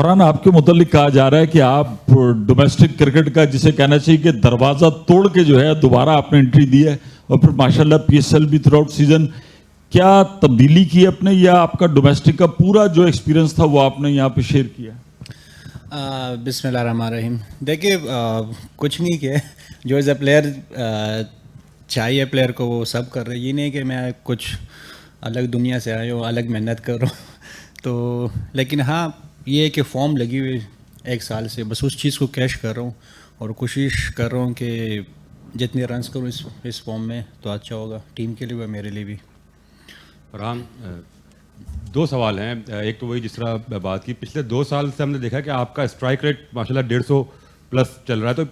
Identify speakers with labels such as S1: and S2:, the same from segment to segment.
S1: فرحان آپ کے متعلق کہا جا رہا ہے کہ آپ ڈومیسٹک کرکٹ کا جسے کہنا چاہیے کہ دروازہ توڑ کے جو ہے دوبارہ آپ نے انٹری دی ہے اور پھر ماشاءاللہ پی ایس ایل بھی تھرو آؤٹ سیزن. کیا تبدیلی کی آپ نے یا آپ کا ڈومیسٹک کا پورا جو ایکسپیرینس تھا وہ آپ نے یہاں پہ شیئر کیا؟
S2: بسم اللہ الرحمن الرحیم. دیکھیے کچھ نہیں کیا جو ایز اے پلیئر چاہیے پلیئر کو وہ سب کر رہے. یہ نہیں کہ میں کچھ الگ دنیا سے آیا ہوں الگ محنت کر رہا ہوں تو, لیکن ہاں یہ ہے کہ فارم لگی ہوئی 1 سال سے, بس اس چیز کو کیش کر رہا ہوں اور کوشش کر رہا ہوں کہ جتنے رنس کروں اس فارم میں تو اچھا ہوگا ٹیم کے لیے بھی میرے لیے بھی.
S3: فرحان 2 سوال ہیں. ایک تو وہی جس طرح بات کی, پچھلے 2 سال سے ہم نے دیکھا کہ آپ کا اسٹرائک ریٹ ماشاءاللہ 150 پلس چل رہا ہے. تو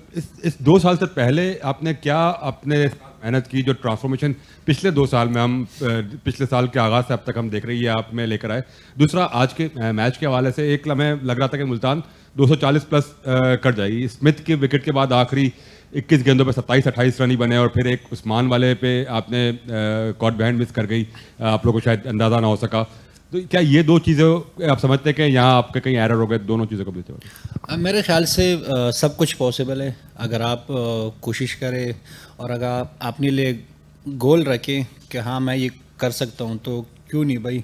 S3: اس 2 سال سے پہلے آپ نے کیا اپنے محنت کی جو ٹرانسفارمیشن پچھلے 2 سال میں ہم پچھلے سال کے آغاز سے اب تک ہم دیکھ رہی ہے آپ میں لے کر آئے؟ دوسرا آج کے میچ کے حوالے سے ایک لمحے لگ رہا تھا کہ ملتان 240 پلس کر جائے گی. اسمتھ کے وکٹ کے بعد آخری 21 گیندوں پہ 27-28 رن ہی بنے اور پھر ایک عثمان والے پہ آپ نے کاٹ بہینڈ مس کر گئی, آپ لوگوں کو شاید اندازہ نہ ہو سکا. تو کیا یہ 2 چیزیں آپ سمجھتے ہیں کہ یہاں آپ کے کہیں ایرر ہو گئے دونوں چیزوں کو دیتے ہوئے؟
S2: میرے خیال سے سب کچھ پاسبل ہے اگر آپ کوشش کریں اور اگر آپ اپنے لیے گول رکھیں کہ ہاں میں یہ کر سکتا ہوں تو کیوں نہیں بھائی.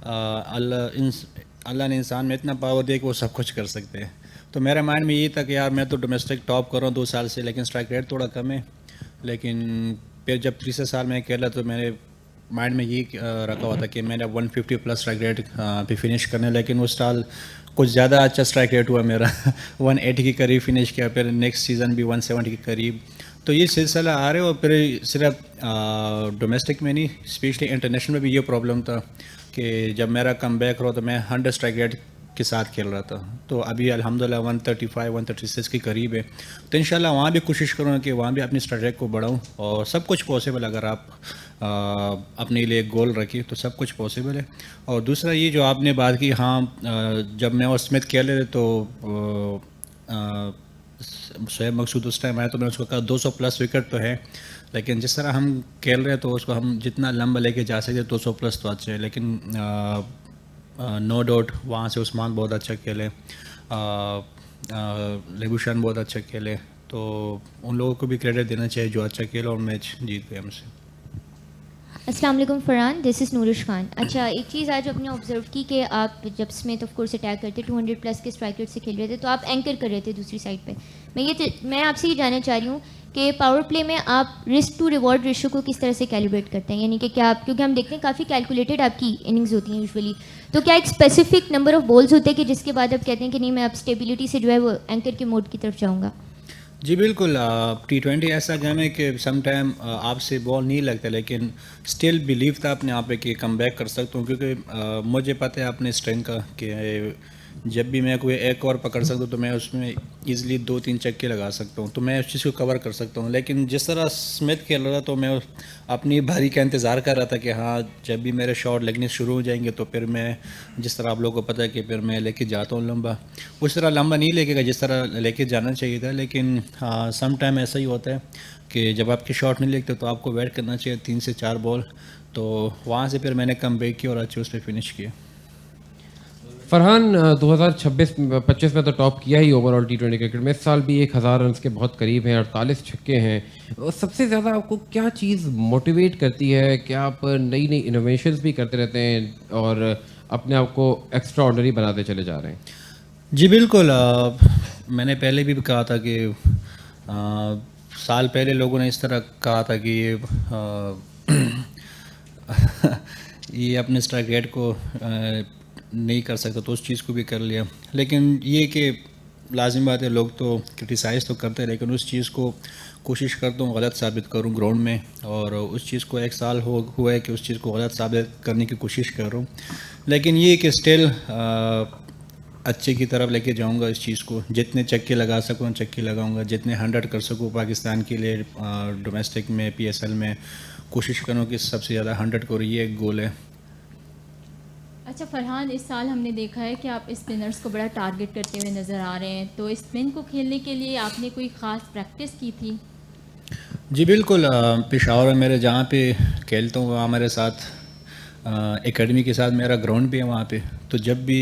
S2: اللہ نے انسان میں اتنا پاور دیا کہ وہ سب کچھ کر سکتے ہیں. تو میرے مائنڈ میں یہ تھا کہ یار میں تو ڈومیسٹک ٹاپ کر رہا ہوں 2 سال سے, لیکن اسٹرائک ریٹ تھوڑا کم ہے. لیکن پھر جب تیسرے سال میں کھیلا تو میں نے مائنڈ میں یہ رکھا ہوا تھا کہ میں نے 150 پلس اسٹرائک ریٹ پہ فنش کرنا, لیکن اس سال کچھ زیادہ اچھا اسٹرائک ریٹ ہوا میرا 180 کے قریب فنش کیا, پھر نیکسٹ سیزن بھی 170 کے قریب. تو یہ سلسلہ آ رہے, اور پھر صرف ڈومیسٹک میں نہیں اسپیشلی انٹرنیشنل میں بھی یہ پرابلم تھا کہ جب میرا کم بیک رہا تو میں 100 اسٹرائک ریٹ کے ساتھ کھیل رہا تھا. تو ابھی الحمدللہ 135-136 کے قریب ہے. تو انشاءاللہ وہاں بھی کوشش کروں کہ وہاں بھی اپنی اسٹرائک ریٹ کو بڑھاؤں, اور سب کچھ پاسبل اگر آپ اپنے لیے گول رکھیں تو سب کچھ پاسبل ہے. اور دوسرا یہ جو آپ نے بات کی, ہاں جب میں اور اسمتھ کھیل رہے تو شعیب مقصود اس ٹائم آیا تو میں نے اس کو کہا 200 پلس وکٹ تو ہے, لیکن جس طرح ہم کھیل رہے ہیں تو اس کو ہم جتنا لمبا لے کے جا سکتے 200 پلس تو اچھا ہے. لیکن نو ڈاؤٹ وہاں سے عثمان بہت اچھا کھیلے, لیبوشان بہت اچھا کھیلے, تو ان لوگوں کو بھی کریڈٹ دینا چاہیے جو اچھا کھیلا اور میچ جیت گئے ہم سے.
S4: السلام علیکم فرحان, دس از نورش خان. اچھا ایک چیز آج آپ نے آبزرو کی کہ آپ جب اسمتھ آف کورس اٹیک کرتے 200 پلس کے اسٹرائک ریٹ سے کھیل رہے تھے تو آپ اینکر کر رہے تھے دوسری سائڈ پہ. میں آپ سے یہ جاننا چاہ رہی ہوں کہ پاور پلے میں آپ رسک ٹو ریوارڈ ریشو کو کس طرح سے کیلیبریٹ کرتے ہیں, یعنی کہ کیا آپ, کیونکہ ہم دیکھتے ہیں کافی کیلکولیٹڈ آپ کی اننگز ہوتی ہیں یوزولی, تو کیا ایک اسپیسیفک نمبر آف بولز ہوتے ہیں کہ جس کے بعد آپ کہتے ہیں کہ نہیں میں اب اسٹیبلٹی سے جو ہے وہ اینکر کے موڈ کی طرف جاؤں گا؟
S2: جی بالکل. T20 ایسا گیم ہے کہ سم ٹائم آپ سے بال نہیں لگتا, لیکن اسٹل بلیو تھا اپنے آپ پہ کہ کم بیک کر سکتا ہوں, کیونکہ مجھے پتہ ہے اپنے اسٹرینگ کا کہ جب بھی میں کوئی ایک اور پکڑ سکتا ہوں تو میں اس میں ایزیلی 2-3 چکے لگا سکتا ہوں, تو میں اس چیز کو کور کر سکتا ہوں. لیکن جس طرح اسمتھ کھیل رہا تھا تو میں اپنی بھاری کا انتظار کر رہا تھا کہ ہاں جب بھی میرے شاٹ لگنے شروع ہو جائیں گے تو پھر میں, جس طرح آپ لوگوں کو پتہ ہے کہ پھر میں لے کے جاتا ہوں لمبا, اس طرح لمبا نہیں لے کے گا جس طرح لے کے جانا چاہیے تھا. لیکن سم ٹائم ایسا ہی ہوتا ہے کہ جب آپ کے شاٹ نہیں لگتے تو آپ کو ویٹ کرنا چاہیے 3 سے 4 بال, تو وہاں سے پھر میں نے کم بیک کیا اور اچھے اس پہ فنش کیا.
S5: فرحان 2026-25 میں تو ٹاپ کیا ہی اوور آل T20 کرکٹ میں, اس سال بھی 1000 رنس کے بہت قریب ہیں, 48 چھکے ہیں. سب سے زیادہ آپ کو کیا چیز موٹیویٹ کرتی ہے کہ آپ نئی نئی انوویشنز بھی کرتے رہتے ہیں اور اپنے آپ کو ایکسٹرا آرڈنری بناتے چلے جا رہے ہیں؟
S2: جی بالکل. میں نے پہلے بھی کہا تھا کہ سال پہلے لوگوں نے اس طرح کہا تھا کہ یہ اپنے اسٹرائک ریٹ کو نہیں کر سکتا, تو اس چیز کو بھی کر لیا. لیکن یہ کہ لازم بات ہے لوگ تو کرٹیسائز تو کرتے ہیں, لیکن اس چیز کو کوشش کرتا ہوں غلط ثابت کروں گراؤنڈ میں, اور اس چیز کو 1 سال ہوا ہے کہ اس چیز کو غلط ثابت کرنے کی کوشش کر رہا ہوں. لیکن یہ کہ اسٹل اچھے کی طرف لے کے جاؤں گا اس چیز کو, جتنے چکے لگا سکوں چکے لگاؤں گا, جتنے 100 کر سکوں پاکستان کے لیے ڈومیسٹک میں PSL میں کوشش کروں کہ سب سے زیادہ 100 کروں, یہ ایک گول ہے.
S6: اچھا فرحان, اس سال ہم نے دیکھا ہے کہ آپ اسپنرز کو بڑا ٹارگٹ کرتے ہوئے نظر آ رہے ہیں, تو اسپن کو کھیلنے کے لیے آپ نے کوئی خاص پریکٹس کی تھی؟
S2: جی بالکل. پشاور میں میرے جہاں پہ کھیلتا ہوں وہاں میرے ساتھ اکیڈمی کے ساتھ میرا گراؤنڈ بھی ہے وہاں پہ, تو جب بھی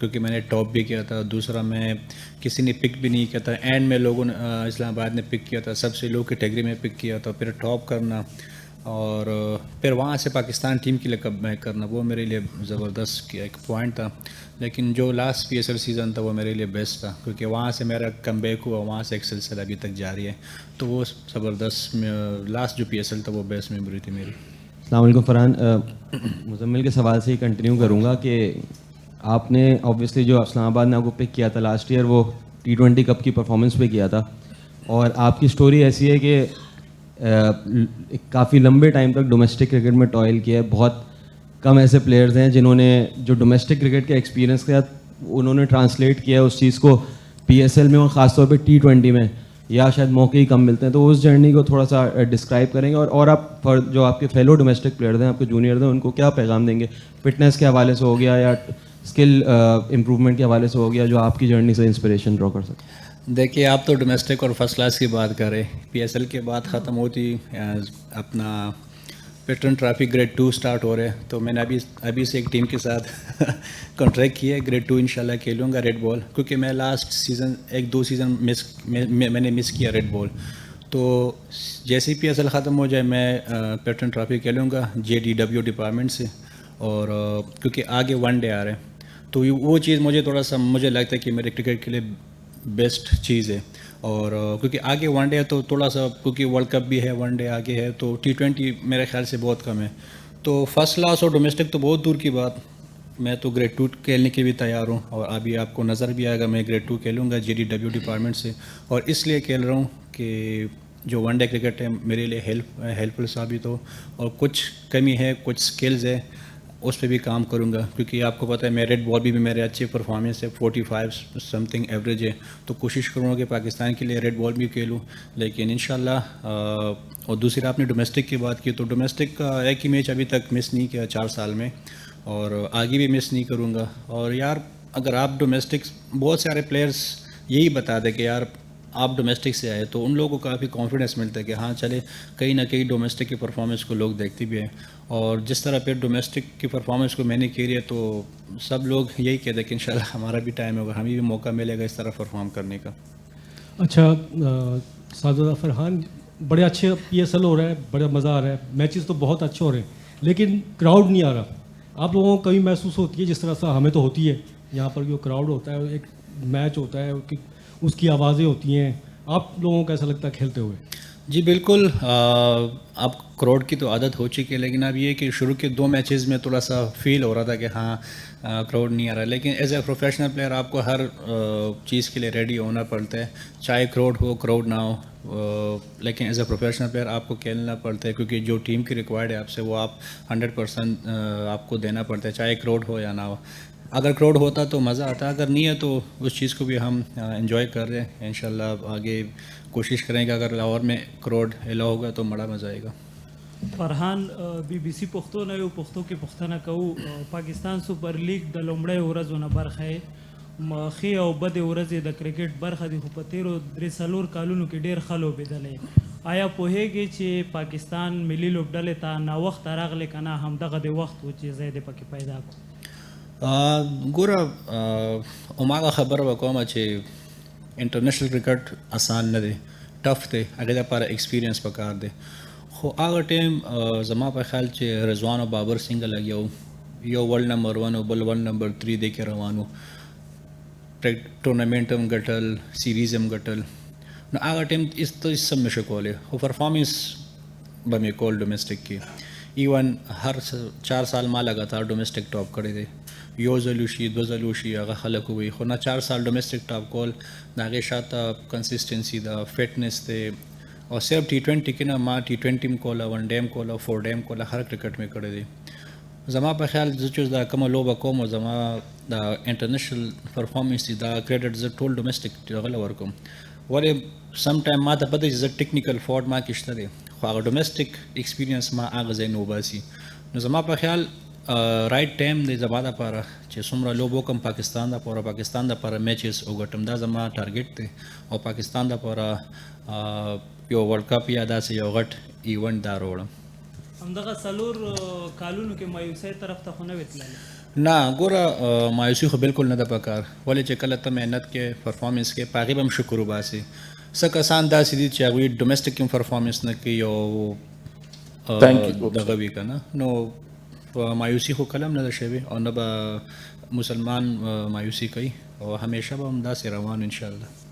S2: کیونکہ میں نے ٹاپ بھی کیا تھا. دوسرا میں کسی نے پک بھی نہیں کیا تھا, اینڈ میں لوگوں نے اسلام آباد نے پک کیا تھا, سب سے لو کیٹیگری میں پک کیا تھا, پھر ٹاپ کرنا اور پھر وہاں سے پاکستان ٹیم کے لیے کب بیک کرنا, وہ میرے لیے زبردست ایک پوائنٹ تھا. لیکن جو لاسٹ PSL سیزن تھا وہ میرے لیے بیسٹ تھا, کیونکہ وہاں سے میرا کم بیک ہوا, وہاں سے ایک سلسلہ ابھی تک جاری ہے. تو وہ زبردست لاسٹ جو PSL تھا وہ بیسٹ میموری تھی میری.
S7: السلام علیکم فرحان. مزمل کے سوال سے ہی کنٹینیو کروں گا کہ آپ نے آبویسلی جو اسلام آباد نے آپ کو پک کیا تھا لاسٹ ایئر, وہ T20 کپ کی پرفارمنس پہ کیا تھا, اور آپ کی سٹوری ایسی ہے کہ کافی لمبے ٹائم تک ڈومیسٹک کرکٹ میں ٹوائل کیا ہے. بہت کم ایسے پلیئرز ہیں جنہوں نے جو ڈومیسٹک کرکٹ کے ایکسپیرینس کے ساتھ انہوں نے ٹرانسلیٹ کیا ہے اس چیز کو PSL میں, اور خاص طور پہ T20 میں, یا شاید موقع ہی کم ملتے ہیں. تو اس جرنی کو تھوڑا سا ڈسکرائب کریں گے, اور آپ جو آپ کے فیلو ڈومیسٹک پلیئرز ہیں, آپ کے جونیئرز ہیں, ان کو کیا پیغام دیں گے فٹنس کے حوالے سے ہو گیا یا اسکل امپروومنٹ کے حوالے سے ہو گیا, جو آپ کی جرنی سے انسپریشن ڈرا کر سکیں.
S2: دیکھیے, آپ تو ڈومیسٹک اور فرسٹ کلاس کی بات کریں, PSL کے بعد ختم ہوتی اپنا پیٹرن ٹرافی گریڈ 2 اسٹارٹ ہو رہے, تو میں نے ابھی سے ایک ٹیم کے ساتھ کانٹریکٹ کیا ہے, گریڈ 2 انشاءاللہ کھیلوں گا ریڈ بال, کیونکہ میں لاسٹ سیزن 1-2 سیزن میں نے مس کیا ریڈ بال. تو جیسے ہی PSL ختم ہو جائے میں پیٹرن ٹرافی کھیلوں گا JDW ڈپارٹمنٹ سے, اور کیونکہ آگے ون ڈے آ رہے ہیں, تو وہ چیز مجھے تھوڑا سا مجھے لگتا ہے کہ میرے کرکٹ کے لیے بیسٹ چیز ہے. اور کیونکہ آگے ون ڈے ہے تو تھوڑا سا, کیونکہ ورلڈ کپ بھی ہے, ون ڈے آگے ہے, تو T20 میرے خیال سے بہت کم ہے. تو فرسٹ کلاس اور ڈومیسٹک تو بہت دور کی بات, میں تو گریڈ 2 کھیلنے کے بھی تیار ہوں, اور ابھی آپ کو نظر بھی آئے گا میں گریڈ 2 کھیلوں گا JDW ڈپارٹمنٹ سے, اور اس لیے کھیل رہا ہوں کہ جو ون ڈے کرکٹ ہے میرے لیے ہیلپ فل ثابت ہو, اور کچھ کمی ہے, کچھ سکلز ہے, اس پہ بھی کام کروں گا. کیونکہ آپ کو پتہ ہے میں ریڈ بال بھی میرے اچھے پرفارمنس ہے, 45 سم تھنگ ایوریج ہے, تو کوشش کروں گا کہ پاکستان کے لیے ریڈ بال بھی کھیلوں. لیکن انشاءاللہ اور دوسری آپ نے ڈومیسٹک کی بات کی, تو ڈومیسٹک کا ایک ہی میچ ابھی تک مس نہیں کیا 4 سال میں, اور آگے بھی مس نہیں کروں گا. اور یار اگر آپ ڈومیسٹک, بہت سارے پلیئرس یہی بتا دیں کہ یار آپ ڈومیسٹک سے آئے, تو ان لوگوں کو کافی کانفیڈنس ملتا ہے کہ ہاں چلے کہیں نہ کہیں ڈومیسٹک کی پرفارمنس کو لوگ دیکھتے بھی ہیں. اور جس طرح پھر ڈومیسٹک کی پرفارمنس کو میں نے کی ہے, تو سب لوگ یہی کہتے ہیں کہ انشاءاللہ ہمارا بھی ٹائم ہوگا, ہمیں بھی موقع ملے گا اس طرح پرفارم کرنے کا.
S8: اچھا سعد فرحان, بڑے اچھے PSL ہو رہا ہے, بڑا مزہ آ رہا ہے, میچز تو بہت اچھے ہو رہے ہیں, لیکن کراؤڈ نہیں آ رہا. آپ لوگوں کو کبھی محسوس ہوتی ہے جس طرح سے ہمیں تو ہوتی ہے یہاں پر جو کراؤڈ ہوتا ہے, ایک میچ ہوتا ہے, اس کی آوازیں ہوتی ہیں, آپ لوگوں کو ایسا لگتا ہے کھیلتے ہوئے؟
S2: جی بالکل, اب کروڑ کی تو عادت ہو چکی ہے, لیکن اب یہ کہ شروع کے 2 میچز میں تھوڑا سا فیل ہو رہا تھا کہ ہاں کراؤڈ نہیں آ رہا, لیکن ایز اے پروفیشنل پلیئر آپ کو ہر چیز کے لیے ریڈی ہونا پڑتا ہے, چاہے کراؤڈ ہو کراؤڈ نہ ہو, لیکن ایز اے پروفیشنل پلیئر آپ کو کھیلنا پڑتا ہے, کیونکہ جو ٹیم کی ریکوائرڈ ہے آپ سے وہ آپ 100% آپ کو دینا پڑتا ہے, چاہے کراؤڈ ہو یا نہ ہو. اگر کراؤڈ ہوتا تو مزہ آتا, اگر نہیں ہے تو اس چیز کو بھی ہم انجوائے کر رہے ہیں. انشاءاللہ آگے کوشش کریں گے اگر لاہور میں کراؤڈ الاؤ ہوگا تو بڑا مزہ آئے گا.
S9: فرحان BBC پښتو نه یو پښتو کې پوښتنه کوو, پاکستان سوپر لیګ د لومړۍ ورځونه برخه ښې او بدې ورځې د کرکټ برخه دي, خو په تیرو 3-4 کالونو کې ډېر ښه لوبېدلی. آیا پوهیږئ چې پاکستان ملي لوبډلې ته ناوخته راغلی که نه همدغه د وخت و چې ځای دې پکې پیدا کړو؟
S2: ګوره هماغه خبره به کومه چې انټرنیشنل کرکټ اسان نه دی, ټف دی, هغې دپاره ایکسپیرینس پکار دی. خو هغه ټیم زما په خیال چې رضوان او بابر څنګه لګیا وو, یو ورلډ نمبر 1 او بل ورلډ نمبر 3 دی کې روان وو, ټورنامنټ هم ګټل, سیریز هم ګټل, نو هغه ټیم هېڅ هم نشو کولی, خو پرفارمنس به مې کول ډومیسټک کې. ایون هر 4 سال ما لګاتار ډومیسټک ټاپ کړی دی, یو ځل وشي 2 ځل وشي هغه خلک ووایي, خو نه 4 سال ډومیسټک ټاپ کول, د هغې شاته کنسسټنسي ده, فټنس دی, اور صرف T20 کې نه ما T20 م کوله, 1 ډے م کوله, 4 ډے م کوله, هر کرکټ مې کړی دی. زما په خیال زه چې دا کومه لوبه کوم او زما دا انټرنیشنل پرفارمنس دی دا کریډټ زه ټول ډومیسټک هغه له ورکوم, ولې سم ټایم ما ته پته چې زه ټیکنیکل فالټ ما کې شته دی, خو هغه ډومیسټک ایکسپیرینس ما هغه ځای نه وباسي. نو زما په خیال رائټ ټایم دی زما دپاره چې څومره لوب وکړم پاکستان دپاره, پاکستان دپاره میچز وګټم, دا زما ټارګیټ دی, او پاکستان دپاره یو ورلډ کپ یا داسې یو غټ ایونټ دا راوړم.
S9: همدغه 4 کالونو کې مایوسۍ طرف ته خو نه وې تللی؟
S2: نه ګوره مایوسي خو بالکل نه ده پکار ولې چې کله ته محنت کې پرفارمنس کې په هغې به هم شکر وباسي څه کسان داسې دي چې هغوی ډومestic هم پرفارمنس نه کوي او دغه وي که نه نو مایوسي خو کله هم نه ده شوې او نه به مسلمان مایوسي کوي او همیشه به هم داسې روان انشاءالله